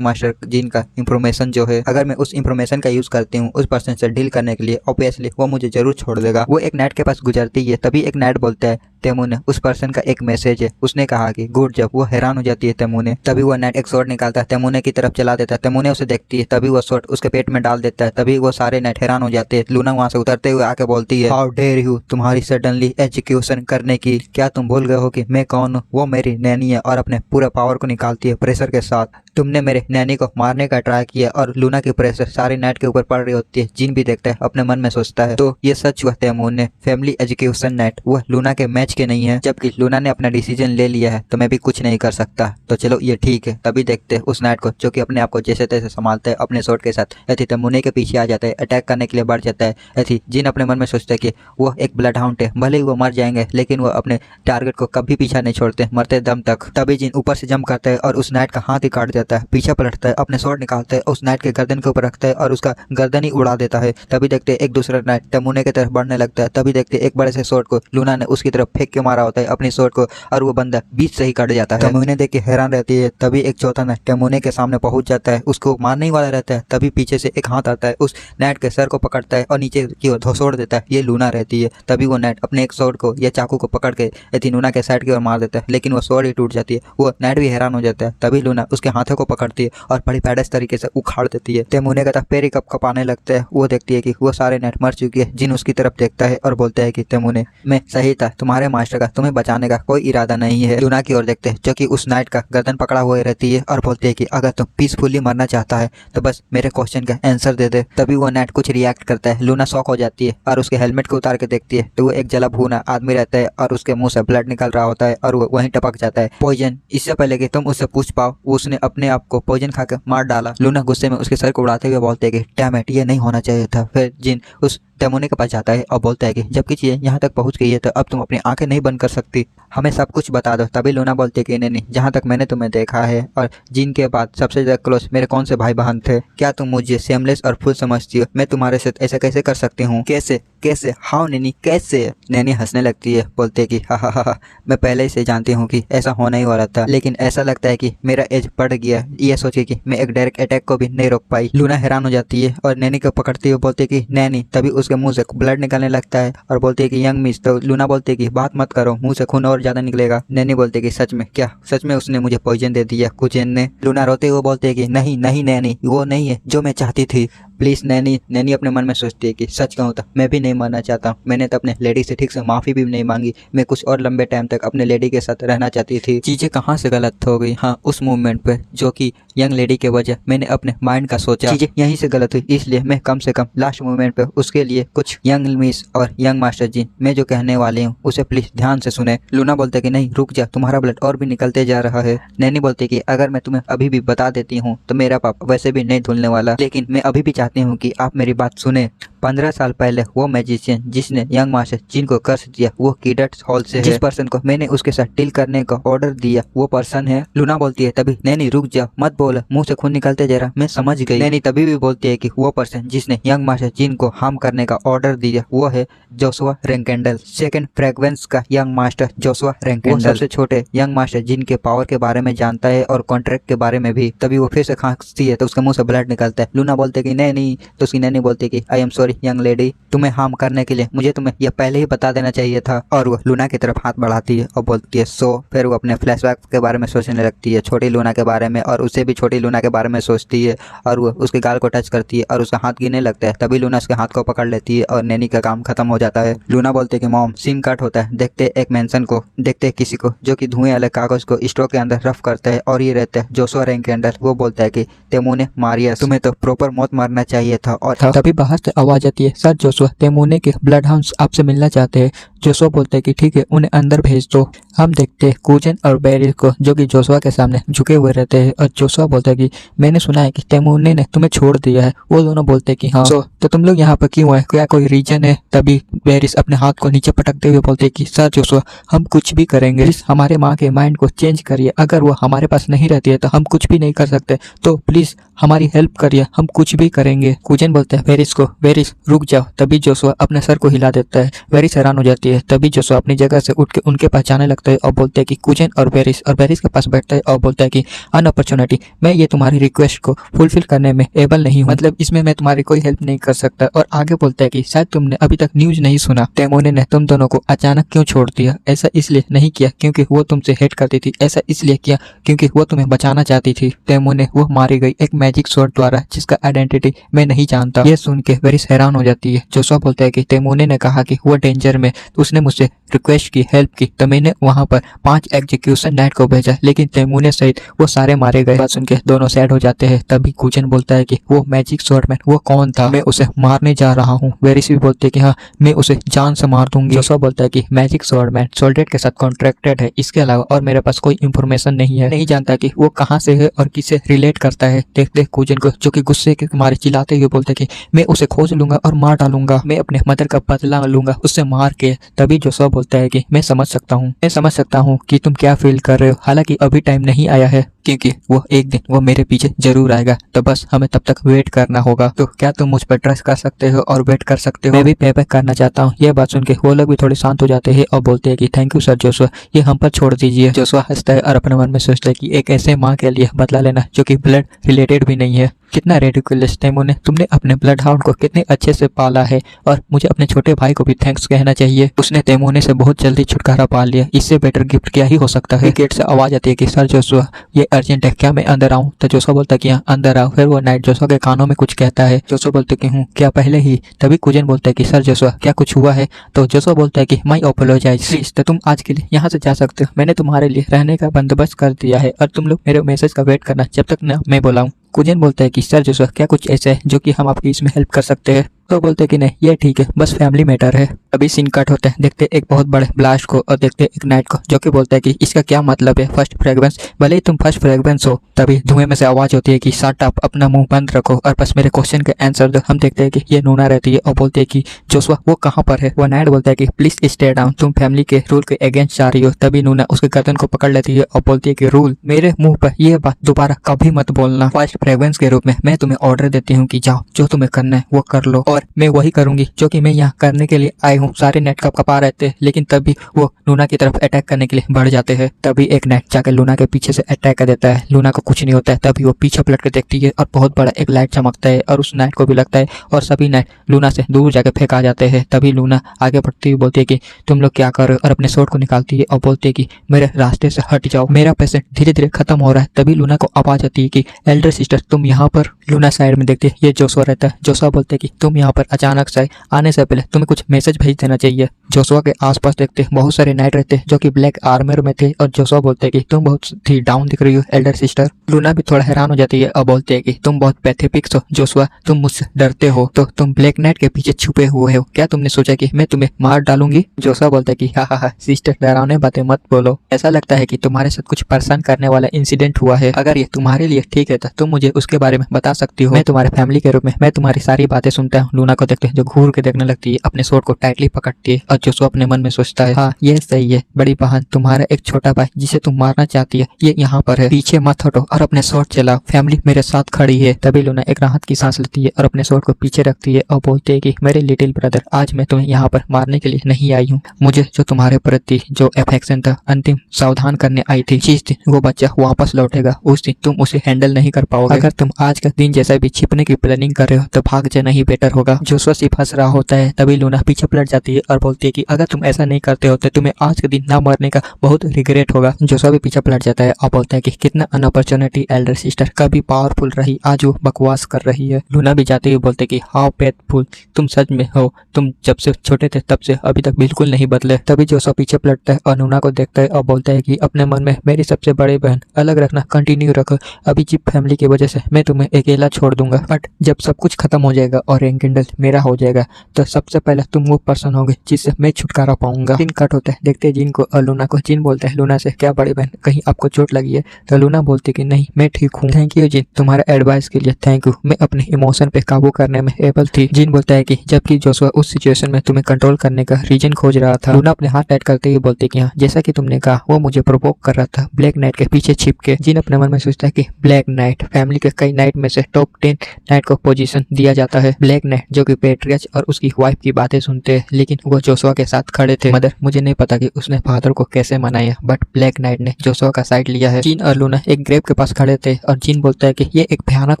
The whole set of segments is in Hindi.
मास्टर जिन का इंफॉर्मेशन जो है, अगर मैं उस इंफॉर्मेशन का यूज करती हूँ उस पर्सन से डील करने के लिए, ऑब्वियसली वो मुझे जरूर छोड़ देगा। वो एक नाइट के पास गुजरती है, तभी एक नाइट बोलता है तेमूने उस पर्सन का एक मैसेज है, उसने कहा कि गुड। जब वो हैरान हो जाती है तेमूने, तभी वो नाइट एक शॉट निकालता है, तेमूने की तरफ चला देता है। तेमूने उसे देखती है, तभी वो शॉट उसके पेट में डाल देता है। तभी वो सारे नाइट हैरान हो जाते हैं। लूना वहां से उतरते हुए आके बोलती है, हाउ डेयर यू, तुम्हारी सडनली एग्जीक्यूशन करने की, क्या तुम भूल गए हो कि मैं कौन हूँ? वो मेरी नैनी है। और अपने पूरे पावर को निकालती है प्रेशर के साथ। तुमने मेरे नैनी को मारने का ट्राई किया। और लूना की प्रेशर सारी नाइट के ऊपर पड़ रही होती है। जिन भी देखता है अपने मन में सोचता है तो ये सच हुआ तेमूने, फैमिली एजुकेशन नाइट वो लूना के मैच के नहीं है, जबकि लूना ने अपना डिसीजन ले लिया है तो मैं भी कुछ नहीं कर सकता। तो चलो ये ठीक है। तभी देखते हैं उस नाइट को जो कि अपने आप को जैसे तैसे संभालता है अपने शॉट के साथ। ऐसी तेमूने के पीछे आ जाता है, अटैक करने के लिए बढ़ जाता है। ऐसी जिन अपने मन में सोचता है कि वो एक ब्लड हाउंड है, भले ही वो मर जाएंगे लेकिन वो अपने टारगेट को कभी पीछा नहीं छोड़ते, मरते दम तक। तभी जिन ऊपर से जंप करता है और उस नाइट का हाथ ही काट देता है, पीछे पलटता है, अपने शॉट निकालता है, उस नाइट के गर्दन के ऊपर रखता है और उसका गर्दन ही उड़ा देता है। तभी देखते एक दूसरा नाइट तेमूने की तरफ बढ़ने लगता है। तभी देखते एक बड़े से शॉट को लूना ने उसकी तरफ फेंक के मारा होता है अपनी शॉट को, और वो बंदा बीच से ही कट जाता है। तेमूने देख के हैरान रहती है। तभी एक चौथा नाइट तेमूने के सामने पहुंच जाता है, उसको मारने ही वाला रहता है। तभी पीछे से एक हाथ आता है, उस नाइट के सर को पकड़ता है और नीचे की ओर धोसोड़ देता है। ये लूना रहती है। तभी वो नाइट अपने एक शॉट को या चाकू को पकड़ के यदि लूना के साइड की ओर मार देता है, लेकिन वो शॉट ही टूट जाती है। वो नाइट भी हैरान हो जाता है। तभी लूना उसके हाथों को पकड़ती है और बड़ी पैडस तरीके से उखाड़ देती है। तेमूने का पैर ही कप कपाने लगता है। वो देखती है कि वो सारे नाइट मर चुकी है। जिन उसकी तरफ देखता है और बोलता है कि तेमूने मैं सही था, तुम्हारे मास्टर का तुम्हें बचाने का कोई इरादा नहीं है। लूना की ओर देखते हैं जो कि उस नाइट का गर्दन पकड़ा हुआ रहती है और बोलते है कि अगर तुम पीसफुली मरना चाहता है तो बस मेरे क्वेश्चन का आंसर दे दे। तभी वो नाइट कुछ रिएक्ट करता है। लूना शॉक हो जाती है और उसके हेलमेट को उतार के देखती है तो वो एक जला भूना आदमी रहता है और उसके मुंह से ब्लड निकल रहा होता है और वो वहीं टपक जाता है। पॉइजन। इससे पहले कि तुम उससे पूछ पाओ उसने अपने आप को पॉइजन खाकर मार डाला। लूना गुस्से में उसके सर को उड़ाते हुए बोलते है कि डैम इट, ये नहीं होना चाहिए था। फिर जिन उस तेमूने के पास जाता है और बोलता है कि जबकि चीजें यहाँ तक पहुँच गई है तो अब तुम अपनी आंखें नहीं बंद कर सकती, हमें सब कुछ बता दो। तभी लूना बोलती है कि नहीं, जहाँ तक मैंने तुम्हें देखा है और जिन के बाद सबसे ज्यादा क्लोज मेरे कौन से भाई बहन थे, क्या तुम मुझे सेमलेस और फुल समझती हो? मैं तुम्हारे साथ ऐसा कैसे कर सकती हूँ? कैसे कैसे हाउ नैनी कैसे? नैनी हंसने लगती है, बोलते है कि हा, मैं पहले से जानती हूँ कि ऐसा होना ही वाला था, लेकिन ऐसा लगता है कि मेरा एज बढ़ गया ये सोच के कि मैं एक डायरेक्ट अटैक को भी नहीं रोक पाई। लूना हैरान हो जाती है और नैनी को पकड़ती हुए बोलती है कि नैनी। तभी उसके मुंह से ब्लड निकलने लगता है और बोलती है कि यंग मिस। तो लूना बोलती है कि बात मत करो, मुंह से खून और ज्यादा निकलेगा। नैनी बोलती है कि सच में? क्या सच में उसने मुझे पॉइजन दे दिया कुजेन ने? लूना रोते हुए बोलते है कि नहीं नहीं नैनी, वो नहीं है जो मैं चाहती थी, प्लीज नैनी। नैनी अपने मन में सोचती है कि सच कहूँ तो मैं भी नहीं मरना चाहता। मैंने तो अपने लेडी से ठीक से माफी भी नहीं मांगी। मैं कुछ और लंबे टाइम तक अपने लेडी के साथ रहना चाहती थी। चीजें कहाँ से गलत हो गई? हाँ, उस मूवमेंट पे जो कि यंग लेडी के वजह मैंने अपने माइंड का सोचा, चीजें यहीं से गलत हुई। इसलिए मैं कम से कम लास्ट मूवमेंट पे उसके लिए कुछ यंग मिस और यंग मास्टर जी मैं जो कहने वाली हूँ उसे प्लीज ध्यान से सुने। लूना बोलते कि नहीं रुक जा, तुम्हारा ब्लड और भी निकलते जा रहा है। नैनी बोलती कि अगर मैं तुम्हें अभी भी बता देती हूँ तो मेरा पाप वैसे भी नहीं धुलने वाला, लेकिन मैं अभी भी चाहती हूँ कि आप मेरी बात सुने। 15 साल पहले वो मैजिशियन जिसने यंग मास्टर जिन को कर्स दिया वो कीडट हॉल से है। जिस पर्सन को मैंने उसके साथ डील करने का ऑर्डर दिया वो पर्सन है। लूना बोलती है तभी नैनी रुक जा, मत बोल, मुंह से खून निकलते जा रहा, मैं समझ गई। नैनी तभी भी बोलती है कि वो पर्सन जिसने यंग मास्टर जिन को हार्म करने का ऑर्डर दिया वो है जोशुआ रैंकेंडल, सेकंड फ्रेगवेंस का यंग मास्टर जोशुआ रैंकेंडल। वो सबसे छोटे यंग मास्टर जिन के पावर के बारे में जानता है और कॉन्ट्रैक्ट के बारे में भी। तभी वो फिर से खांसती है तो उसके मुंह से ब्लड निकलता है। लूना बोलते कि नहीं, तो उसकी नैनी बोलती है कि I am sorry young lady, तुम्हें हार्म करने के लिए मुझे तुम्हें यह पहले ही बता देना चाहिए था। और वो लूना की तरफ हाथ बढ़ाती है और बोलती है सो। फिर वो अपने फ्लैशबैक के बारे में सोचने लगती है, छोटी लूना के बारे में, और उससे भी छोटी लूना के बारे में सोचती है और वो उसके गाल को टच करती है और उसका हाथ गिरने लगता है। तभी लूना उसके हाथ को पकड़ लेती है और नैनी का काम खत्म हो जाता है। लूना बोलते कि मॉम सीन कट होता है। देखते एक मेंशन को, देखते किसी को जो कि धुएं वाले कागज को स्ट्रो के अंदर रफ करता है और ये रहता है जोशुआ रैंकेंडल। वो बोलता है कि तेमूने मारियस, तुम्हें तो प्रॉपर मौत मारना चाहिए था। और तभी बाहर से आवाज आती है, सर जोशुआ तेमूने के ब्लड हाउंड्स आपसे मिलना चाहते हैं। जोशुआ बोलता है कि ठीक है, उन्हें अंदर भेज दो। हम देखते हैं कुजेन और बेरिल को जो कि जोशुआ के सामने झुके हुए रहते हैं और जोशुआ बोलता है कि मैंने सुना है कि तेमूने ने तुम्हें छोड़ दिया है। वो दोनों बोलते हैं कि हाँ, तो तुम लोग यहाँ पर क्यों है, क्या कोई रीजन है? तभी बेरिस अपने हाथ को नीचे पटकते हुए बोलते हैं कि सर जोशुआ हम कुछ भी करेंगे, प्लीज हमारे माँ के माइंड को चेंज करिए। अगर वो हमारे पास नहीं रहती है तो हम कुछ भी नहीं कर सकते, तो प्लीज हमारी हेल्प करिए, हम कुछ भी करेंगे। कुजेन बोलते हैं वेरिस को, वेरिस रुक जाओ। तभी जोशुआ अपने सर को हिला देता है। वेरिस हैरान हो जाती है है। तभी जोशुआ अपनी जगह से उठ के उनके पास जाने लगता है और बोलते हैं कि कुजन और बेरिस के पास बैठता है और बोलता है कि अन अपॉर्चुनिटी, मैं ये तुम्हारी रिक्वेस्ट को फुलफिल करने में एबल नहीं हूँ, मतलब इसमें मैं तुम्हारी कोई हेल्प नहीं कर सकता। और आगे बोलता है कि शायद तुमने अभी तक न्यूज नहीं सुना, तेमोने ने तुम दोनों को अचानक क्यों छोड़ दिया। ऐसा इसलिए नहीं किया क्योंकि वो तुमसे हेट करती थी, ऐसा इसलिए किया क्योंकि वो तुम्हें बचाना चाहती थी। तेमोने वो मारी गई एक मैजिक स्वॉर्ड द्वारा जिसका आइडेंटिटी मैं नहीं जानता। ये सुन के वेरिस हैरान हो जाती है। जोशुआ बोलता है कि तेमोने ने कहा कि वो डेंजर में, तो उसने मुझसे रिक्वेस्ट की, हेल्प की, तो मैंने वहां पर 5 एग्जीक्यूशन नाइट को भेजा, लेकिन तेमोने सहित वो सारे मारे गए। बात सुन के दोनों सैड हो जाते हैं। तभी कुजन बोलता है कि वो मैजिक स्वॉर्डमैन वो कौन था, मैं उसे मारने जा रहा हूँ। वेरिस भी बोलते हैं कि हाँ, मैं उसे जान से मार दूंगी। जोशुआ बोलता है कि मैजिक स्वॉर्डमैन सोल्डेट के साथ कॉन्ट्रैक्टेड है, इसके अलावा और मेरे पास कोई इंफॉर्मेशन नहीं है, नहीं जानता कि वो कहाँ से है और किसे रिलेट करता है। देखते कुजन को जो कि गुस्से के मारे चिल्लाते हुए बोलते कि मैं उसे खोज लूंगा और मार डालूंगा, मैं अपने मदर का बदला लूंगा उससे मार के। तभी जोशुआ बोलता है कि मैं समझ सकता हूँ कि तुम क्या फील कर रहे हो, हालांकि अभी टाइम नहीं आया है क्योंकि वो एक दिन वो मेरे पीछे जरूर आएगा, तो बस हमें तब तक वेट करना होगा। तो क्या तुम मुझ पर ट्रस्ट कर सकते हो और वेट कर सकते हो? मैं भी पे बैक करना चाहता हूँ। ये बात सुन के वो लोग भी थोड़े शांत हो जाते हैं और बोलते हैं कि थैंक यू सर जोशुआ, ये हम पर छोड़ दीजिए। जोशुआ हंसता है और अपने मन में सोचता है कि एक ऐसे माँ के लिए बदला लेना जो कि ब्लड रिलेटेड भी नहीं है, कितना रेडिकुलस। तेमोने, तुमने अपने ब्लड हाउंड को कितने अच्छे से पाला है और मुझे अपने छोटे भाई को भी थैंक्स कहना चाहिए, उसने तेमोने से बहुत जल्दी छुटकारा पा लिया, इससे बेटर गिफ्ट क्या ही हो सकता है। गेट से आवाज आती है कि सर जोशुआ ये अर्जेंट है, क्या मैं अंदर आऊं? तो जोशुआ बोलता है कि हाँ अंदर आओ। फिर वो नाइट जोशुआ के कानों में कुछ कहता है। जोशुआ बोलते कि हूँ, क्या पहले ही? तभी कुजन बोलता है कि सर जोशुआ क्या कुछ हुआ है? तो जोशुआ बोलता है कि माई अपोलोजाइज प्लीज, तो तुम आज के लिए यहाँ से जा सकते हो, मैंने तुम्हारे लिए रहने का बंदोबस्त कर दिया है और तुम लोग मेरे मैसेज का वेट करना जब तक न मैं बुलाऊं। कुजन बोलता है कि सर जोशुआ क्या कुछ ऐसा है जो कि हम आपकी इसमें हेल्प कर सकते हैं? तो बोलते हैं कि नहीं ये ठीक है, बस फैमिली मैटर है। अभी सीन कट होता है, देखते एक बहुत बड़े ब्लास्ट को और देखते एक नाइट को जो कि बोलता है कि इसका क्या मतलब है फर्स्ट फ्रेग्रेंस, भले ही तुम फर्स्ट फ्रेग्रेंस हो। तभी धुएं में से आवाज होती है कि शट अप, अपना मुंह बंद रखो और बस मेरे क्वेश्चन के आंसर दो। हम देखते हैं कि ये नूना रहती है और बोलते है कि जोशुआ वो कहाँ पर है? वो नाइट बोलता है कि प्लीज स्टे डाउन, तुम फैमिली के रूल के अगेंस्ट जा रही हो। तभी नूना उसके गर्दन को पकड़ लेती है और बोलती है कि रूल, मेरे मुंह पर यह बात दोबारा कभी मत बोलना। फर्स्ट फ्रेग्रेंस के रूप में मैं तुम्हें ऑर्डर देती हूँ कि जाओ जो तुम्हें करना है वो कर लो, और मैं वही करूंगी जो कि मैं यहाँ करने के लिए आई हूँ। सारे नेट कपा रहते हैं लेकिन तभी वो लूना की तरफ अटैक करने के लिए बढ़ जाते हैं। तभी एक नेट जाकर लूना के पीछे से अटैक कर देता है, लूना को कुछ नहीं होता है। तभी वो पीछे पलट के देखती है और बहुत बड़ा एक लाइट चमकता है और उस नाइट को भी लगता है और सभी नाइट लूना से दूर जाकर फेंका जाते हैं। तभी लूना आगे बढ़ती हुई बोलती है कि तुम लोग क्या कर रहे हो, और अपने स्वॉर्ड को निकालती है और बोलती है कि मेरे रास्ते से हट जाओ, मेरा पेशेंट धीरे धीरे खत्म हो रहा है। तभी लूना को आवाज आती है कि एल्डर सिस्टर तुम यहाँ पर। लूना साइड में देखती है, ये जोशुआ रहता है। जोशुआ बोलते है कि तुम यहाँ पर अचानक से आने से पहले तुम्हें कुछ मैसेज भेज देना चाहिए। जोशुआ के आसपास देखते बहुत सारे नाइट रहते हैं जो कि ब्लैक आर्मर में थे और जोशुआ बोलते हैं कि तुम बहुत ही डाउन दिख रही हो एल्डर सिस्टर। लूना भी थोड़ा हैरान हो जाती है और बोलते है कि तुम बहुत पैथेटिक हो जोशुआ, तुम मुझसे डरते हो, तो तुम ब्लैक नाइट के पीछे छुपे हुए हो, क्या तुमने सोचा कि मैं तुम्हें मार डालूंगी? जोशुआ बोलता है कि हा हा हा सिस्टर डरावने बातें मत बोलो, ऐसा लगता है कि तुम्हारे साथ कुछ परेशान करने वाला इंसिडेंट हुआ है, अगर ये तुम्हारे लिए ठीक है तो तुम मुझे उसके बारे में बता सकती हो। मैं तुम्हारे फैमिली के रूप में मैं तुम्हारी सारी बातें सुनता हूँ। लूना को देखते हैं जो घूर के देखने लगती है, अपने स्वॉर्ड को टाइटली पकड़ती है और जोशुआ अपने मन में सोचता है हाँ ये सही है, बड़ी बहन तुम्हारा एक छोटा भाई जिसे तुम मारना चाहती है ये यहाँ पर है, पीछे मत हटो और अपने स्वॉर्ड चलाओ, फैमिली मेरे साथ खड़ी है। तभी लूना एक राहत की सांस लेती है और अपने स्वॉर्ड को पीछे रखती है और बोलती है कि मेरे लिटिल ब्रदर आज मैं तुम्हें यहाँ पर मारने के लिए नहीं आई हूँ, मुझे जो तुम्हारे प्रति जो अफेक्शन था अंतिम सावधान करने आई थी, जिस दिन वो बच्चा वापस लौटेगा उस दिन तुम उसे हैंडल नहीं कर पाओगे। अगर तुम आज का दिन जैसा भी छिपने की प्लानिंग कर रहे हो तो भाग जाना ही बेटर होगा। जोशुआ सिर्फ हंस रहा होता है। तभी लूना पीछे पलट जाती है और बोलती है कि अगर तुम ऐसा नहीं करते हो तो तुम्हें आज के दिन ना मरने का बहुत रिग्रेट होगा। जोशुआ भी पीछे पलट जाता है और बोलता है कि कितना अनअपॉर्चुनिटी एल्डर सिस्टर, कभी पावरफुल रही आज वो बकवास कर रही है। लूना भी जाते हुए बोलते कि हाउ फेथफुल, तुम सच में हो, तुम जब से छोटे थे तब से अभी तक बिल्कुल नहीं बदले। तभी जोशुआ पीछे पलटता है और लूना को देखता है और बोलता है कि अपने मन में मेरी सबसे बड़ी बहन अलग रखना कंटिन्यू रखो, अभी जिप फैमिली की वजह से मैं तुम्हें अकेला छोड़ दूंगा, बट जब सब कुछ खत्म हो जाएगा और एंकेंडल मेरा हो जाएगा तो सबसे पहले तुम वो पर्सन होगे जिससे मैं छुटकारा पाऊंगा। जिन कट होता है, देखते हैं जिन को और लूना को। जिन बोलता है लूना से क्या बड़ी बहन कहीं आपको चोट लगी है? तो लूना बोलती कि नहीं मैं ठीक हूँ। थैंक यू जिन, तुम्हारा एडवाइस के लिए थैंक यू, मैं अपने इमोशन पे काबू करने में एबल थी। जिन बोलता है कि जबकि जोशुआ उस सिचुएशन में तुम्हें कंट्रोल करने का रीजन खोज रहा था। लूना अपने हाथ टाइट करते हुए बोलती कि हाँ जैसा कि तुमने कहा वो मुझे प्रोवोक कर रहा था ब्लैक नाइट के पीछे छिप के। जिन अपने मन में सोचता है कि ब्लैक नाइट फैमिली के कई नाइट में से से टॉप 10 नाइट को पोजीशन दिया जाता है। ब्लैक नाइट जो कि पेट्रियच और उसकी वाइफ की बातें सुनते हैं, लेकिन वो जोशुआ के साथ खड़े थे। मदर मुझे नहीं पता कि उसने फादर को कैसे मनाया, बट ब्लैक नाइट ने जोशुआ का साइड लिया है। जिन और लूना एक ग्रेव के पास खड़े थे और जिन बोलता है कि ये एक भयानक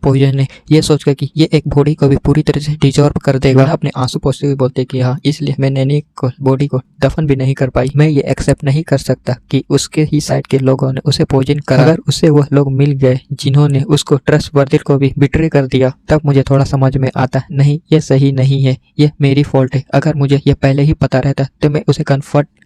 पॉइजन है, ये सोचकर कि ये एक बॉडी को भी पूरी तरह से डिजॉल्व कर देगा। अपने आंसू पोंछते हुए बोलते कि हाँ, इसलिए मैं नैनी को बॉडी को दफन भी नहीं कर पाई। मैं ये एक्सेप्ट नहीं कर सकता कि उसके ही साइड के लोगों ने उसे पॉइजन करा। अगर उसे वो लोग मिल गए जिन्होंने उसको ट्रस्टवर्दी को भी बिट्रे कर दिया, तब मुझे थोड़ा समझ में आता नहीं, ये सही नहीं है, ये मेरी फॉल्ट है। अगर मुझे ये पहले ही पता रहता तो मैं उसे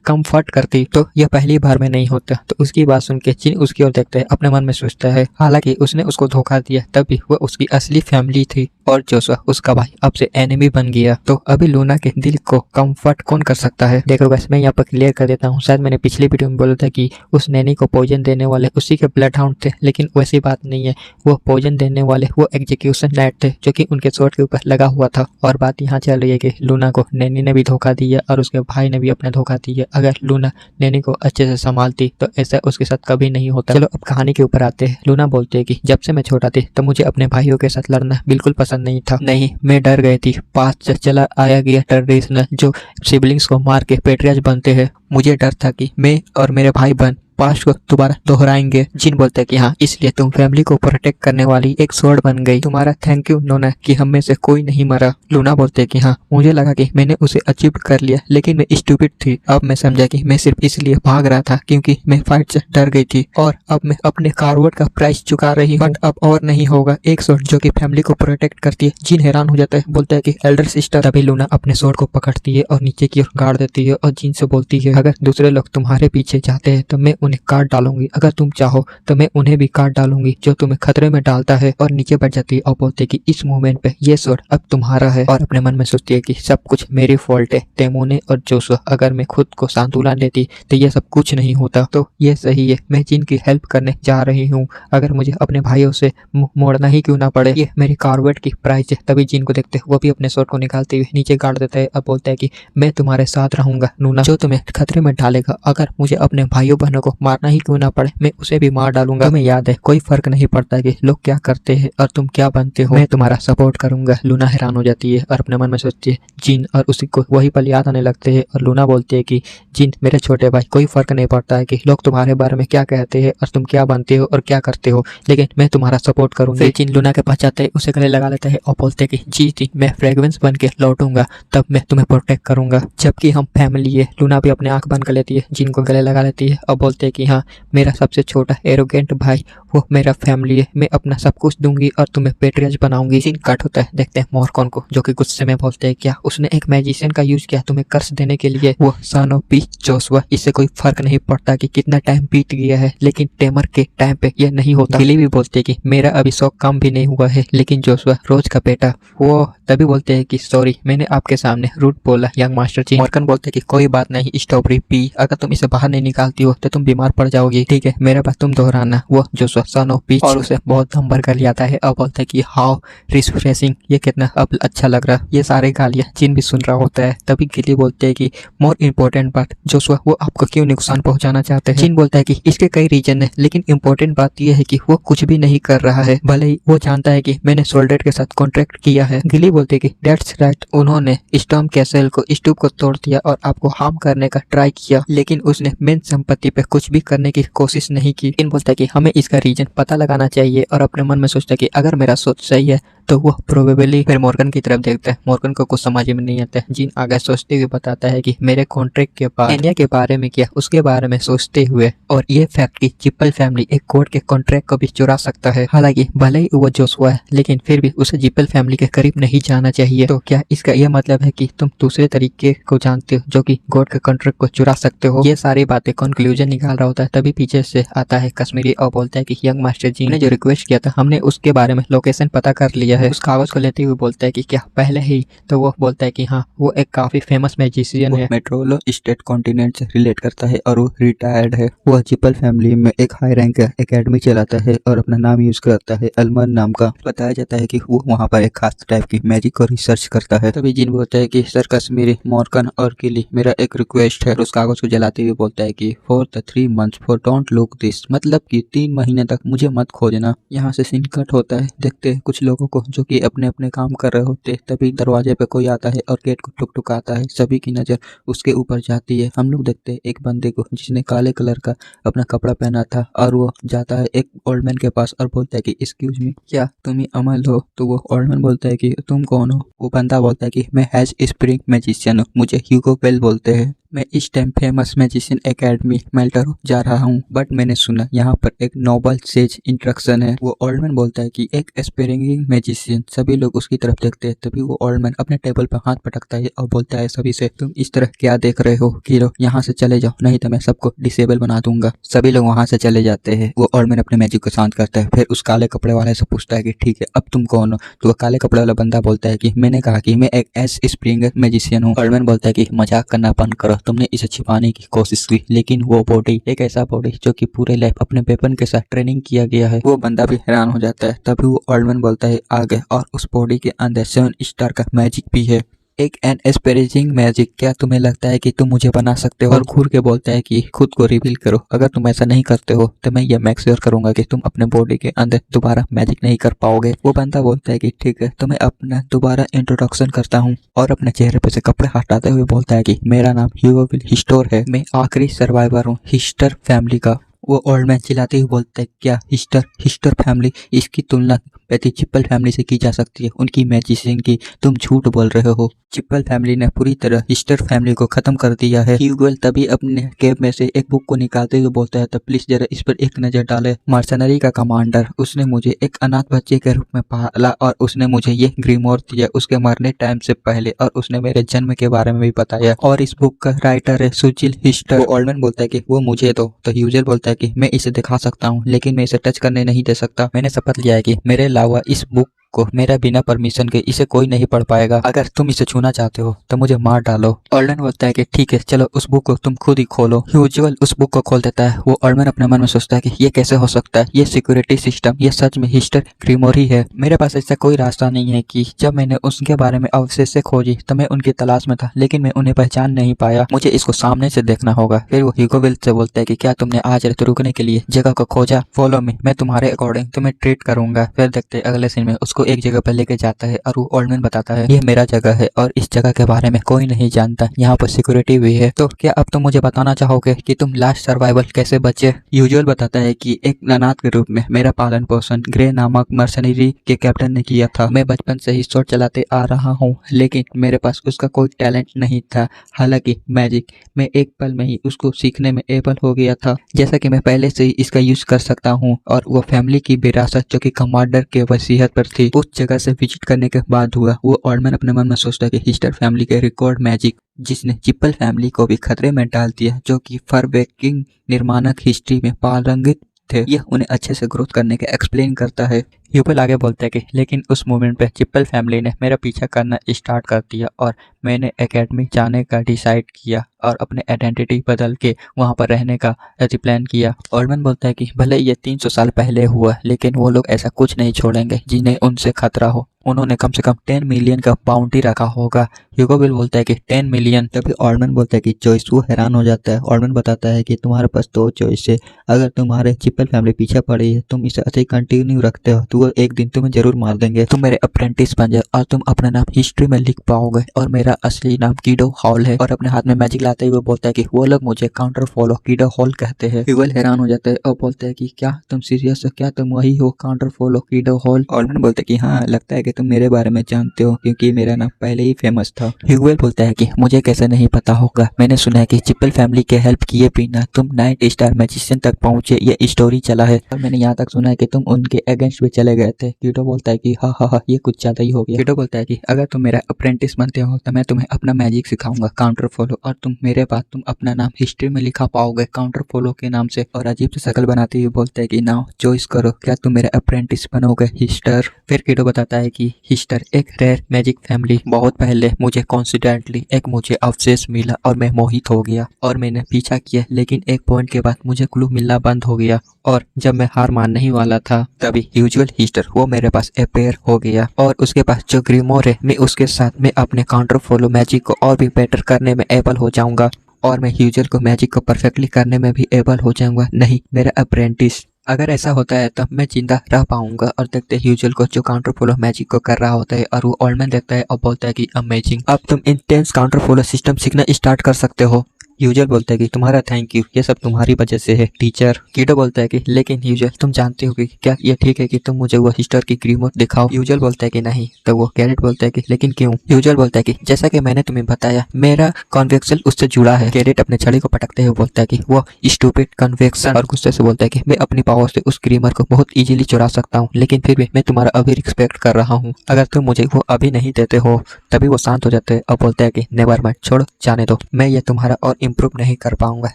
कंफर्ट करती, तो यह पहली बार में नहीं होता। तो उसकी बात सुन के जिन उसकी ओर देखता है, अपने मन में सोचता है हालांकि उसने उसको धोखा दिया, तब भी वह उसकी असली फैमिली थी और जोशुआ उसका भाई अब से एनिमी बन गया। तो अभी लूना के दिल को कंफर्ट कौन कर सकता है? देखो गाइस, मैं यहाँ पर क्लियर कर देता हूँ। शायद मैंने पिछली वीडियो में बोला था कि उस नैनी को पॉइजन देने वाले उसी के ब्लड हाउंड थे, लेकिन वैसी बात नहीं है। वो पॉइजन देने वाले वो एग्जीक्यूशन नाइट थे जो कि उनके स्वॉर्ड के ऊपर लगा हुआ था। और बात यहाँ चल रही है कि लूना को नैनी ने भी धोखा दिया और उसके भाई ने भी अपने धोखा दिया। अगर लूना नैनी को अच्छे से संभालती तो ऐसा उसके साथ कभी नहीं होता। चलो अब कहानी के ऊपर आते हैं। लूना बोलते है कि जब से मैं छोटा थी तो मुझे अपने भाइयों के साथ लड़ना बिल्कुल पसंद नहीं था। नहीं, मैं डर गई थी। पास से चला आया गया ट्रेडिशनल जो सिबलिंग्स को मार के पेट्रियच बनते हैं, मुझे डर था कि मैं और मेरे भाई बहन पास्ट को दोबारा दोहराएंगे। जिन बोलते हैं कि हाँ, इसलिए तुम फैमिली को प्रोटेक्ट करने वाली एक स्वॉर्ड बन गई। तुम्हारा थैंक यू नोना कि हम में से कोई नहीं मरा। लूना बोलते हैं कि हाँ, मुझे लगा कि मैंने उसे अचीव कर लिया, लेकिन मैं स्टूपिड थी। अब मैं समझा कि मैं सिर्फ इसलिए भाग रहा था क्योंकि मैं फाइट से डर गई थी और अब मैं अपने कार्वर्ड का प्राइस चुका रही हूँ। बट अब और नहीं होगा। एक स्वॉर्ड जो कि फैमिली को प्रोटेक्ट करती है। जिन हैरान हो जाता है, बोलता है कि एल्डर सिस्टर। तभी लूना अपने स्वॉर्ड को पकड़ती है और नीचे की ओर गाड़ देती है और जिन से बोलती है अगर दूसरे लोग तुम्हारे पीछे जाते हैं तो मैं उन्हें काट डालूंगी। अगर तुम चाहो तो मैं उन्हें भी काट डालूंगी जो तुम्हें खतरे में डालता है। और नीचे बैठ जाती है और बोलती है कि इस मूवमेंट पे ये स्वॉर्ड अब तुम्हारा है। और अपने मन में सोचती है कि सब कुछ मेरी फॉल्ट है। तेमोने और जोशुआ, अगर मैं खुद को सांत्वना देती तो ये सब कुछ नहीं होता। तो ये सही है, मैं जिन की हेल्प करने जा रही हूँ, अगर मुझे अपने भाइयों से मुंह मोड़ना ही क्यों ना पड़े। ये मेरी कार्वेट की प्राइस है। तभी जिन को देखते वो भी अपने स्वॉर्ड को निकालते हुए नीचे गाड़ देता है और बोलता है कि मैं तुम्हारे साथ रहूंगा नूना, जो तुम्हें खतरे में डालेगा। अगर मुझे अपने भाइयों बहनों को मारना ही क्यों ना पड़े, मैं उसे भी मार डालूंगा। तुम्हें याद है, कोई फर्क नहीं पड़ता कि लोग क्या करते हैं और तुम क्या बनते हो, मैं तुम्हारा सपोर्ट करूंगा। लूना हैरान हो जाती है और अपने मन में सोचती है जिन और उसी को वही पल याद आने लगते हैं। और लूना बोलती है कि जिन मेरे छोटे भाई, कोई फर्क नहीं पड़ता है कि लोग तुम्हारे बारे में क्या कहते हैं और तुम क्या बनते हो और क्या करते हो, लेकिन मैं तुम्हारा सपोर्ट करूंगा। जिन लूना के पास जाते है, उसे गले लगा लेता है और बोलते है कि जी मैं फ्रेग्रेंस बन के लौटूंगा, तब मैं तुम्हें प्रोटेक्ट करूंगा, जबकि हम फैमिली है। लूना भी अपने आंख बंद कर लेती है, जिन को गले लगा लेती है और बोलते है कि हाँ, मेरा सबसे छोटा एरोगेंट भाई वो मेरा फैमिली है, मैं अपना सब कुछ दूंगी और तुम्हें पेट्रियच बनाऊंगी। सीन कट होता है, देखते हैं मॉर्कन को जो कि गुस्से में बोलते हैं क्या उसने एक मैजिशियन का यूज किया तुम्हें कर्स देने के लिए। वो सन ऑफ पीस जोशुआ, इससे कोई फर्क नहीं पड़ता कि कितना टाइम बीत गया है, लेकिन टेमर के टाइम पे ये नहीं होता। गिली भी बोलते है कि मेरा अभी शौक कम भी नहीं हुआ है, लेकिन जोशुआ रोज का बेटा। वो तभी बोलते हैं कि सॉरी, मैंने आपके सामने रूट बोला यंग मास्टर जी। मॉर्कन बोलते हैं कि कोई बात नहीं स्ट्रॉबेरी पी, अगर तुम इसे बाहर नहीं निकालती हो तो तुम बीमार पड़ जाओगी, ठीक है मेरा बात तुम दोहराना। वो जोशुआ सन ऑफ पीस और उसे बहुत दम भर कर लियाता है और बोलता है कि हाउ रिफ्रेशिंग, ये कितना अब अच्छा लग रहा। ये सारे गालियां जिन भी सुन रहा होता है। तभी गिली बोलते हैं कि मोर इम्पोर्टेंट बात जोशुआ, वो आपको क्यों नुकसान पहुंचाना चाहते हैं। जिन बोलता है कि इसके कई रीजन है, लेकिन इम्पोर्टेंट बात यह है कि वो कुछ भी नहीं कर रहा है, भले ही वो जानता है कि मैंने सोल्डेट के साथ कॉन्ट्रैक्ट किया है। गिली बोलते है कि दैट्स राइट, उन्होंने स्टॉर्म कैसल को स्टूप को तोड़ दिया और आपको हार्म करने का ट्राई किया, लेकिन उसने मेन संपत्ति पे कुछ भी करने की कोशिश नहीं की। इन बोलता है कि हमें इसका रीजन पता लगाना चाहिए और अपने मन में सोचता है कि अगर मेरा सोच सही है तो वो प्रोबेबली फिर मॉर्गन की तरफ देखता है। मॉर्गन को कुछ समझ में नहीं आता है। जिन आगे सोचते हुए बताता है कि मेरे कॉन्ट्रैक्ट के बाद एनिया के बारे में किया, उसके बारे में सोचते हुए और ये फैक्ट कि जिप्पल फैमिली एक कोर्ट के कॉन्ट्रैक्ट को भी चुरा सकता है। हालांकि भले ही वो जोशुआ है, लेकिन फिर भी उसे जिप्पल फैमिली के करीब नहीं जाना चाहिए। तो क्या इसका यह मतलब है कि तुम दूसरे तरीके को जानते हो जो कि गॉड के कॉन्ट्रैक्ट को चुरा सकते हो? ये सारी बातें कंक्लूजन निकाल रहा होता है। तभी पीछे से आता है कश्मीरी और बोलता है कि यंग मास्टर जी ने जो रिक्वेस्ट किया था, हमने उसके बारे में लोकेशन पता कर लिया है। उस कागज को लेते हुए बोलता है कि क्या पहले ही? तो वो बोलता है कि हाँ, वो एक काफी फेमस मैजिशियन है। मेट्रोलो स्टेट कॉन्टिनेंट से रिलेट करता है और वो रिटायर्ड है। वह चिपल फैमिली में एक हाई रैंक एकेडमी चलाता है और अपना नाम यूज करता है अलमन नाम का। बताया जाता है कि वो वहाँ पर एक खास टाइप की मैजिक को रिसर्च करता है। तभी जिन बोलता है कि सर कश्मीरी मोरकन और किली मेरा एक रिक्वेस्ट है। उस कागज को जलाते हुए बोलता है कि for the 3 months for don't look this, मतलब कि 3 महीने तक मुझे मत खोजना। यहाँ से सीन कट होता है। देखते हैं कुछ लोगों को जो कि अपने अपने काम कर रहे होते। तभी दरवाजे पे कोई आता है और गेट को टुकटुकाता है। सभी की नजर उसके ऊपर जाती है। हम लोग देखते हैं एक बंदे को जिसने काले कलर का अपना कपड़ा पहना था और वो जाता है एक ओल्ड मैन के पास और बोलता है कि एक्सक्यूज मी, क्या तुम ही अमल हो? तो वो ओल्ड मैन बोलता है कि तुम कौन हो? वो बंदा बोलता है कि मैं हैज स्प्रिंग मैजिशियन हूँ, मुझे ह्यूगो बेल बोलते हैं। मैं इस टाइम फेमस मैजिशियन एकेडमी मेल्टरो जा रहा हूँ, बट मैंने सुना यहाँ पर एक नोबल सेज इंस्ट्रक्शन है। वो ओल्ड मैन बोलता है कि एक एस्पिरिंग मैजिशियन। सभी लोग उसकी तरफ देखते हैं। तभी वो ओल्ड मैन अपने टेबल पर हाथ पटकता है और बोलता है सभी से, तुम इस तरह क्या देख रहे हो? कि लोग यहाँ से चले जाओ, नहीं तो मैं सबको डिसेबल बना दूंगा। सभी लोग वहाँ से चले जाते हैं। वो ओल्ड मैन अपने मैजिक को शांत करता है। फिर उस काले कपड़े वाले से पूछता है कि ठीक है, अब तुम कौन हो? तो वो काले कपड़े वाला बंदा बोलता है कि मैंने कहा कि मैं एक एस स्प्रिंगर मैजिशियन हूँ। ओल्ड मैन बोलता है कि मजाक करना बंद करो, तुमने इसे छिपाने की कोशिश की, लेकिन वो बॉडी एक ऐसा बॉडी जो कि पूरे लाइफ अपने वेपन के साथ ट्रेनिंग किया गया है। वो बंदा भी हैरान हो जाता है। तभी वो ओल्ड मैन बोलता है आगे, और उस बॉडी के अंदर 7 स्टार का मैजिक भी है, एक एन एस्पिरिंग मैजिक। क्या तुम्हें लगता है कि तुम मुझे बना सकते हो? और घूर के बोलता है कि खुद को रिवील करो, अगर तुम ऐसा नहीं करते हो तो मैं ये मेक श्योर करूंगा कि तुम अपने बॉडी के अंदर दोबारा मैजिक नहीं कर पाओगे। वो बंदा बोलता है कि ठीक है, तो मैं अपना दोबारा इंट्रोडक्शन करता हूँ, और अपने चेहरे पे से कपड़े हटाते हुए बोलता है कि मेरा नाम ह्यूगो विल हिस्टोर है, मैं आखिरी सर्वाइवर हूँ हिस्टर फैमिली का। वो ओल्ड मैन चिल्लाते हुए बोलता है क्या हिस्टर फैमिली? इसकी तुलना पैथी चिप्पल फैमिली से की जा सकती है, उनकी मैजिशियन की। तुम झूठ बोल रहे हो। चिप्पल फैमिली ने पूरी तरह हिस्टर फैमिली को खत्म कर दिया है। ह्यूगो तभी अपने केब में से एक बुक को निकालते हुए बोलता है, तो प्लीज जरा इस पर एक नजर डाले। मर्सनरी का कमांडर, उसने मुझे एक अनाथ बच्चे के रूप में पाला और उसने मुझे ये ग्रीमोर दिया उसके मरने टाइम से पहले, और उसने मेरे जन्म के बारे में भी बताया, और इस बुक का राइटर है सुजिल हिस्टर। वो ओल्डमैन बोलता है कि वो मुझे दो। तो ह्यूजल बोलता है कि मैं इसे दिखा सकता हूँ, लेकिन मैं इसे टच करने नहीं दे सकता। मैंने शपथ लिया है कि मेरे अलावा इस बुक को मेरा बिना परमिशन के इसे कोई नहीं पढ़ पाएगा। अगर तुम इसे छूना चाहते हो तो मुझे मार डालो। ओल्डमैन बोलता है कि ठीक है, चलो उस बुक को तुम खुद ही खोलो। ह्यूजुअल उस बुक को खोल देता है। वो ओल्डमैन अपने मन में सोचता है कि ये कैसे हो सकता है, ये सिक्योरिटी सिस्टम, ये सच में हिस्टर ग्रीमोर ही है। मेरे पास ऐसा कोई रास्ता नहीं है कि जब मैंने उसके बारे में अवशेष से खोजी तो मैं उनकी तलाश में था, लेकिन मैं उन्हें पहचान नहीं पाया। मुझे इसको सामने से देखना होगा। फिर वो ह्यूगो विल से बोलता है कि क्या तुमने आज रात रुकने के लिए जगह को खोजा? फॉलो मी, मैं तुम्हारे अकॉर्डिंग तुम्हें ट्रीट करूंगा। फिर देखते अगले सीन में उसको एक जगह पर लेके जाता है और वो ओल्डमैन बताता है ये मेरा जगह है और इस जगह के बारे में कोई नहीं जानता, यहाँ पर सिक्योरिटी भी है। तो क्या अब तुम मुझे बताना चाहोगे कि तुम लास्ट सर्वाइवल कैसे बचे? यूजुअल बताता है कि एक अनाथ के रूप में मेरा पालन पोषण ग्रे नामक मर्सनरी के कैप्टन ने किया था। मैं बचपन से ही शॉट चलाते आ रहा हूँ, लेकिन मेरे पास उसका कोई टैलेंट नहीं था। हालांकि मैजिक मैं एक पल में ही उसको सीखने में एबल हो गया था, जैसा कि मैं पहले से ही इसका यूज कर सकता हूँ। और वो फैमिली की विरासत जो कि कमांडर के वसीयत पर थी, उस जगह से विजिट करने के बाद हुआ। वो ओल्डमैन अपने मन में सोचता है कि हिस्टर फैमिली के रिकॉर्ड मैजिक जिसने चिप्पल फैमिली को भी खतरे में डाल दिया, जो कि फरबेकिंग निर्माणक हिस्ट्री में पारंगित थे, यह उन्हें अच्छे से ग्रोथ करने के एक्सप्लेन करता है। ह्यूपल आगे बोलता है कि लेकिन उस मोमेंट पे चिप्पल फैमिली ने मेरा पीछा करना स्टार्ट कर दिया और मैंने एकेडमी जाने का डिसाइड किया और अपने आइडेंटिटी बदल के वहाँ पर रहने का प्लान किया। ओल्डमैन बोलता है कि भले ये 300 साल पहले हुआ, लेकिन वो लोग ऐसा कुछ नहीं छोड़ेंगे जिन्हें उनसे खतरा हो। उन्होंने कम से कम 10 मिलियन का बाउंटी रखा होगा। ह्यूगो विल बोलता है कि 10 मिलियन। तभी ओल्डमैन बोलता है कि चॉइस। वो हैरान हो जाता है। ओल्डमैन बताता है कि तुम्हारे पास 2 चॉइस है। अगर तुम्हारे चिप्पल फैमिली पीछे पड़ी है, तुम इसे ऐसे ही कंटिन्यू रखते हो तो वो एक दिन तुम्हें जरूर मार देंगे। तुम मेरे अप्रेंटिस बन जाओ और तुम अपना नाम हिस्ट्री में लिख पाओगे, और मेरा असली नाम कीडो हॉल है। और अपने हाथ में मैजिक लाते हुए बोलता है कि वो लोग मुझे काउंटर फॉलो कीडो हॉल कहते हैं। ह्यूगल हैरान हो जाता है और बोलता है कि क्या तुम सीरियस हो? क्या तुम वही हो counter follow kiddo hall? Oldman बोलता है कि हाँ, लगता है कि तुम मेरे बारे में जानते हो, क्योंकि मेरा नाम पहले ही फेमस था। ह्यूगोल बोलता है कि मुझे कैसे नहीं पता होगा, मैंने सुना है कि चिप्पल फैमिली के हेल्प किए बिना तुम 9 स्टार मैजिशियन तक पहुंचे, ये स्टोरी चला है और मैंने यहाँ तक सुना है कि तुम उनके अगेंस्ट भी चले गए थे। कीटो बोलता है कि हाँ हाँ हाँ, ये कुछ ज्यादा ही हो गया। कीटो बोलता है कि अगर तुम मेरा अप्रेंटिस बनते हो तो मैं तुम्हें अपना मैजिक सिखाऊंगा, काउंटर फॉलो, और तुम मेरे बाद तुम अपना नाम हिस्ट्री में लिखा पाओगे काउंटर फॉलो के नाम से। और अजीब से शक्ल बनाते हुए बोलते हैं कि नाउ चॉइस करो, क्या तुम मेरा अप्रेंटिस बनोगे हिस्टर। फिर कीटो बताता है कि हिस्टर एक रेयर मैजिक फैमिली, बहुत पहले मुझे कॉन्सिडेंटली मुझे अवशेष मिला और मैं मोहित हो गया और मैंने पीछा किया, लेकिन एक पॉइंट के बाद मुझे क्लू मिलना बंद हो गया और जब मैं हार मानने ही वाला था तभी यूजुअल हिस्टर वो मेरे पास अपेयर हो गया और उसके पास जो ग्रीमोर है मैं उसके साथ में अपने काउंटर फॉलो मैजिक को और भी बेटर करने में एबल हो जाऊंगा और मैं यूजुअल को मैजिक को परफेक्टली करने में भी एबल हो जाऊंगा, नहीं मेरा अप्रेंटिस। अगर ऐसा होता है तब मैं जिंदा रह पाऊंगा। और देखते ह्यूजल को जो काउंटर फॉलो मैजिक को कर रहा होता है और वो ओल्डमैन देखता है और बोलता है कि अमेजिंग, अब तुम इंटेंस काउंटर फॉलो सिस्टम सीखना स्टार्ट कर सकते हो। यूजुअल बोलता है कि तुम्हारा थैंक यू, ये सब तुम्हारी वजह से है टीचर। कीटो बोलता है कि लेकिन यूजुअल तुम जानते हो कि क्या ये ठीक है कि तुम मुझे वो हिस्टर की ग्रीमोर दिखाओ। यूजुअल बोलता है कि नहीं। तो वो कैरेट बोलता है कि लेकिन क्यों। यूजुअल बोलता है कि जैसा कि मैंने तुम्हें बताया मेरा कन्वेक्शन उससे जुड़ा है। कैरेट अपने छड़ी को पटकते हुए बोलता है कि वो स्टूपिड कन्वेक्शन, और गुस्से से बोलता है कि मैं अपनी पावर से उस ग्रीमर को बहुत इजीली चुरा सकता हूँ, लेकिन फिर भी मैं तुम्हारा अभी रिस्पेक्ट कर रहा हूँ, अगर तुम मुझे वो अभी नहीं देते हो। तभी वो शांत हो जाते हैं और बोलता है कि नेवर माइंड, छोड़ो जाने दो, मैं ये तुम्हारा और इम्प्रूव नहीं कर पाऊंगा,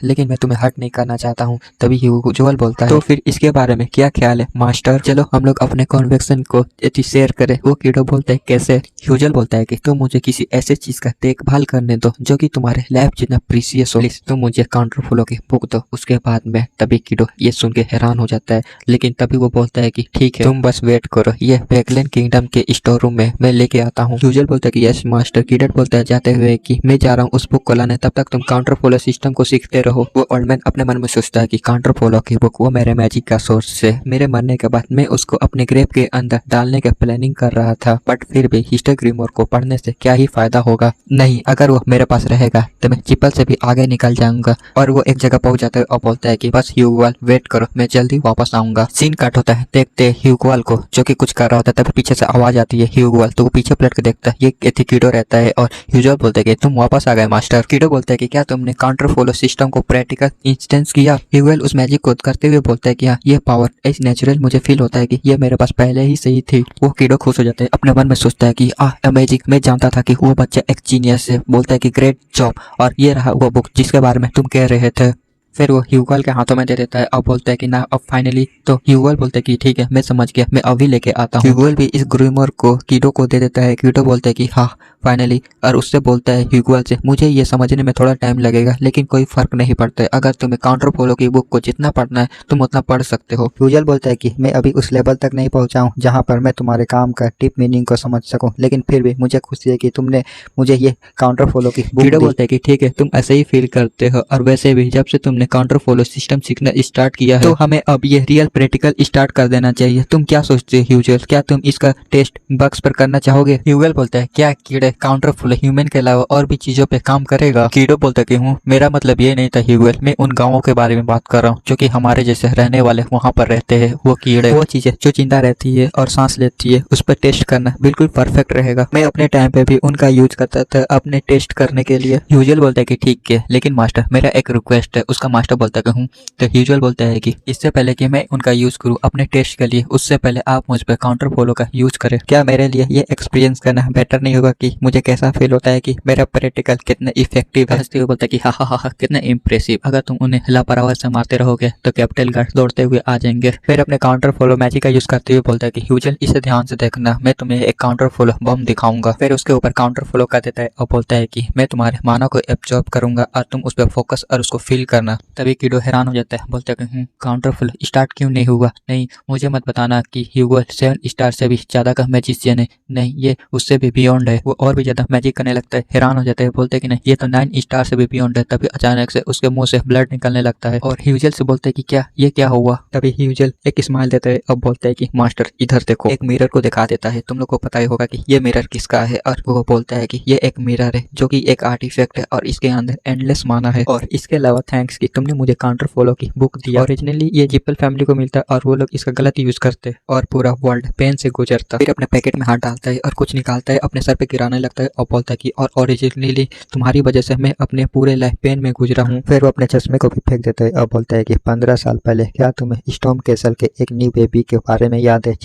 लेकिन मैं तुम्हें हर्ट नहीं करना चाहता हूँ। तभी यूजुअल बोलता है तो फिर इसके बारे में क्या ख्याल है मास्टर, चलो हम लोग अपने कन्वेक्शन को शेयर करें। वो कीटो बोलता है कैसे। यूजुअल बोलता है कि तुम मुझे किसी ऐसे चीज का देखभाल करने दो जो कि तुम्हारे लाइफ जितना प्रीसियस हो, प्लीज तुम मुझे काउंटर फॉलो की बुक दो। उसके बाद में तभी कीटो ये सुन के हैरान हो जाता है, लेकिन तभी वो बोलता है कि ठीक है तुम बस वेट करो, ये बैकलैंड किंगडम के स्टोर रूम में मैं लेके आता हूँ। यूजुअल बोलता है कि यस मास्टर। कीटो बोलता है जाते हुए कि मैं जा रहा हूँ उस बुक को लाने, तब तक तुम काउंटर फॉलो सिस्टम को सीखते रहो। वो ओल्डमैन अपने मन में सोचता है कि काउंटर फॉलो की बुक वो मेरे मैजिक का सोर्स है, मेरे मरने के बाद मैं उसको अपने ग्रेव के अंदर डालने की प्लानिंग कर रहा था, बट फिर भी हिस्टर ग्रीमोर को पढ़ने से क्या ही फायदा होगा, नहीं अगर वो मेरे पास रहेगा तो मैं चिप्पल से भी आगे निकल जाऊंगा। और वो एक जगह पहुंच जाता है और बोलता है कि बस ह्यूगोल वेट करो, मैं जल्दी वापस आऊंगा। सीन कट होता है, देखते ह्यूगोल को जो कि कुछ कर रहा होता है, तभी पीछे से आवाज आती है ह्यूगोल, तो वो पीछे पलट के देखता है, ये कीटो रहता है और ह्यूगोल बोलता है कि तुम वापस आ गए मास्टर। कीटो बोलता है कि क्या तुमने काउंटर फॉलो सिस्टम को प्रैक्टिकल इंस्टेंस किया। ह्यूगोल उस मैजिक को करते हुए बोलता है कि हाँ ये पावर इस नेचुरल मुझे फील होता है कि ये मेरे पास पहले ही से ही थी। वो कीटो खुश हो जाता है, अपने मन में सोचता है कि अमेजिंग, मैं जानता था कि वो बच्चा एक जीनियस है। बोलता है कि ग्रेट जॉब, और ये रहा वो बुक जिसके बारे में तुम कह रहे थे। फिर वो ह्यूगोल के हाथों में दे देता है और बोलता है कि ना अब फाइनली। तो ह्यूगोल बोलता है कि ठीक है मैं समझ गया, मैं अभी लेके आता हूँ। ह्यूगोल भी इस ग्रीमोर को कीटो को दे देता है। कीटो बोलता है कि हाँ फाइनली, और उससे बोलता है ह्यूगोल से मुझे ये समझने में थोड़ा टाइम लगेगा, लेकिन कोई फर्क नहीं पड़ता है, अगर तुम्हें काउंटर फॉलो की बुक को जितना पढ़ना है तुम उतना पढ़ सकते हो। ह्यूगोल बोलता है कि मैं अभी उस लेवल तक नहीं पहुंचा हूँ जहाँ पर मैं तुम्हारे काम का डीप मीनिंग को समझ सकूँ, लेकिन फिर भी मुझे खुशी है कि तुमने मुझे ये काउंटर फॉलो की बुक दी। बोलता है कि ठीक है तुम ऐसे ही फील करते हो, और वैसे भी जब से तुमने काउंटर फॉलो सिस्टम सीखना स्टार्ट किया है तो हमें अब ये रियल प्रैक्टिकल स्टार्ट कर देना चाहिए। तुम क्या सोचते हो ह्यूगोल, क्या तुम इसका टेस्ट बग्स पर करना चाहोगे। ह्यूगोल बोलता है क्या कीड़े काउंटर फॉलो ह्यूमन के अलावा और भी चीजों पे काम करेगा। कीटो बोलता है कि हूँ, मेरा मतलब ये नहीं था ह्यूगोल, मैं उन गाँवों के बारे में बात कर रहा हूँ जो कि हमारे जैसे रहने वाले वहाँ पर रहते हैं। वो कीड़े, वो चीजें जो जिंदा रहती है और सांस लेती है, उस पर टेस्ट करना बिल्कुल परफेक्ट रहेगा। मैं अपने टाइम पे भी उनका यूज करता था अपने टेस्ट करने के लिए। ह्यूगोल बोलता है कि ठीक है, लेकिन मास्टर मेरा एक रिक्वेस्ट है। उसका मास्टर बोलता है कि हूँ। तो ह्यूगोल बोलता है कि इससे पहले कि मैं उनका यूज करूँ अपने टेस्ट के लिए, उससे पहले आप मुझ पर काउंटर फॉलो का यूज करें। क्या मेरे लिए ये एक्सपीरियंस करना बेटर नहीं होगा कि मुझे कैसा फील होता है कि मेरा प्रैक्टिकल कितना इफेक्टिव है। हंसते हुए बोलता है कि हा कितना इम्प्रेसिव, अगर तुम उन्हें लापरवाही से मारते रहोगे तो कैपिटल गार्ड दौड़ते हुए आ जाएंगे। फिर अपने काउंटर फॉलो मैजिक का यूज करते हुए बोलता है कि ह्यूगोल इसे ध्यान से देखना, मैं तुम्हें एक काउंटर फॉलो बम दिखाऊंगा। फिर उसके ऊपर काउंटर फॉलो कर देता है और बोलता है कि मैं तुम्हारे मानव को एब्जॉर्ब करूंगा और तुम उस पर फोकस और उसको फील करना। तभी कीटो हैरान हो जाता है, बोलता है कि काउंटर फॉलो स्टार्ट क्यों नहीं हुआ। नहीं मुझे मत बताना कि ह्यूगोल 7 स्टार से भी ज्यादा का मैजिशियन है, नहीं ये उससे भी बियॉन्ड है, वो और भी ज्यादा मैजिक करने लगता है। हैरान हो जाते हैं, बोलते हैं कि नहीं ये तो 9 स्टार से भी बियॉन्ड है। तभी अचानक से उसके मुंह से ब्लड निकलने लगता है और ह्यूगोल से बोलते हैं कि क्या ये क्या हुआ। तभी ह्यूगोल एक स्माइल देता है और बोलता है कि मास्टर इधर देखो, एक मिरर को दिखा देता है। तुम लोग को पता ही होगा कि ये मिरर किसका है, और वो बोलता है कि ये एक मिरर है जो कि एक आर्टिफैक्ट है और इसके अंदर एंडलेस माना है, और इसके अलावा थैंक्स की तुमने मुझे काउंटर फॉलो की बुक दिया। ओरिजिनली ये जिप्पल फैमिली को मिलता है और वो लोग इसका गलत यूज करते हैं और पूरा वर्ल्ड पेन से गुजरता। फिर अपने पैकेट में हाथ डालता है और कुछ निकालता है, अपने सर पे गिराने लगता है और बोलता है कि और ओरिजिनली तुम्हारी वजह से मैं अपने पूरे लाइफ पेन में गुजरा हूँ। फिर वो अपने चश्मे को भी फेंक देता है और बोलता है कि 15 साल पहले क्या तुम्हें स्टॉर्म कैसल के एक न्यू बेबी के बारे में याद है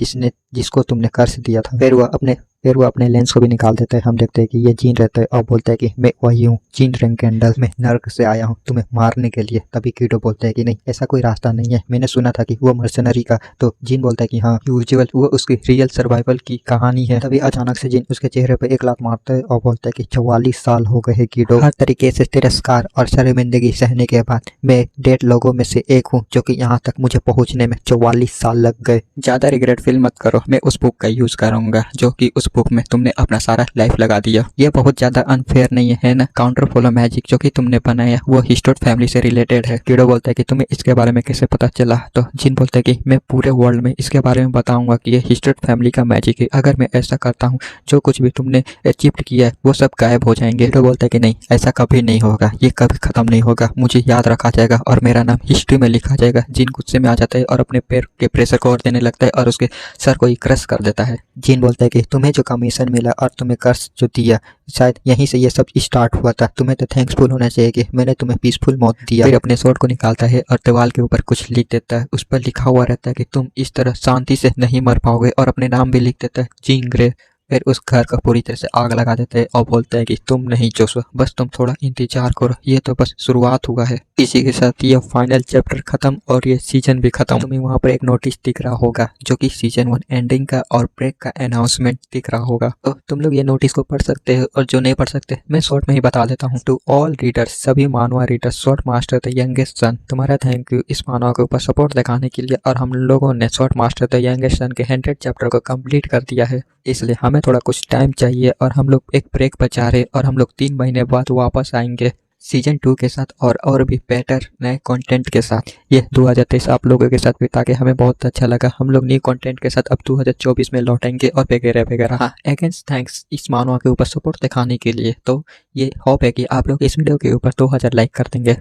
जिसको तुमने कर्ज दिया था। फिर वो अपने लेंस को भी निकाल देता है। हम देखते हैं कि ये जीन रहता है और बोलता है कि मैं वही हूँ, जीन रेंकेंडल, मैं नर्क से आया हूँ तुम्हें मारने के लिए। तभी कीटो बोलता है कि नहीं, ऐसा कोई रास्ता नहीं है, मैंने सुना था कि वो मर्सनरी का। तो जीन बोलता है कि हाँ, यूजुअल वो उसकी रियल सर्वाइवल की कहानी है। तभी अचानक से जीन उसके चेहरे पर एक लात मारता है और बोलता है कि 44 साल हो गए कीटो, हर तरीके से तिरस्कार और शर्मिंदगी सहने के बाद मैं डेढ़ लोगों में से एक हूँ जो कि यहाँ तक मुझे पहुँचने में 44 साल लग गए। ज्यादा रिग्रेट फील मत करो, मैं उस बुक का यूज करूंगा जो कि उस बुक में तुमने अपना सारा लाइफ लगा दिया। ये बहुत ज्यादा अनफेयर नहीं है ना? काउंटर फॉलो मैजिक जो कि तुमने बनाया वो हिस्टोट फैमिली से रिलेटेड है। कीडो बोलता है कि तुम्हें इसके बारे में कैसे पता चला? तो जिन बोलता है कि मैं पूरे वर्ल्ड में इसके बारे में बताऊंगा कि ये हिस्टोट फैमिली का मैजिक है। अगर मैं ऐसा करता हूँ जो कुछ भी तुमने अचीव किया है वो सब गायब हो जाएंगे। कीडो बोलता है कि नहीं, ऐसा कभी नहीं होगा, ये कभी खत्म नहीं होगा, मुझे याद रखा जाएगा और मेरा नाम हिस्ट्री में लिखा जाएगा। जिन गुस्से में आ जाता है और अपने पैर के प्रेशर को और देने लगता है और उसके सर को ही क्रश कर देता है। जिन बोलता है कि तुम्हें जो कमीशन मिला और तुम्हें कर्ज जो दिया, शायद यहीं से ये सब स्टार्ट हुआ था। तुम्हें तो थैंक्सफुल होना चाहिए कि मैंने तुम्हें पीसफुल मौत दिया। फिर अपने स्वॉर्ड को निकालता है और दीवार के ऊपर कुछ लिख देता है। उस पर लिखा हुआ रहता है कि तुम इस तरह शांति से नहीं मर पाओगे, और अपने नाम भी लिख देता है, जीन ग्रे। फिर उस घर का पूरी तरह से आग लगा देते हैं और बोलते हैं कि तुम नहीं जोशुआ, बस तुम थोड़ा इंतजार करो, ये तो बस शुरुआत हुआ है। इसी के साथ ये फाइनल चैप्टर खत्म और ये सीजन भी खत्म। तुम्हें वहाँ पर एक नोटिस दिख रहा होगा जो कि सीजन 1 एंडिंग का और ब्रेक का अनाउंसमेंट दिख रहा होगा। तो तुम लोग ये नोटिस को पढ़ सकते हो, और जो नहीं पढ़ सकते मैं शॉर्ट में ही बता देता हूँ। टू ऑल रीडर्स, सभी मानवा readers, short master the youngest son, तुम्हारा थैंक यू इस मानवा के ऊपर सपोर्ट दिखाने के लिए। और हम लोगों ने short master the youngest son के 100 चैप्टर को कंप्लीट कर दिया है, इसलिए हमें थोड़ा कुछ टाइम चाहिए और हम लोग एक ब्रेक पर जा रहे और हम लोग 3 महीने बाद वापस आएंगे सीजन 2 के साथ और भी बेटर नए कंटेंट के साथ। ये 2023 आप लोगों के साथ बिता के हमें बहुत अच्छा लगा। हम लोग न्यू कंटेंट के साथ अब 2024 में लौटेंगे और वगैरह वगैरह। हाँ, अगेंस्ट थैंक्स इस मानवा के ऊपर सपोर्ट दिखाने के लिए। तो ये होप है कि आप लोग इस वीडियो के ऊपर 2000 लाइक कर देंगे।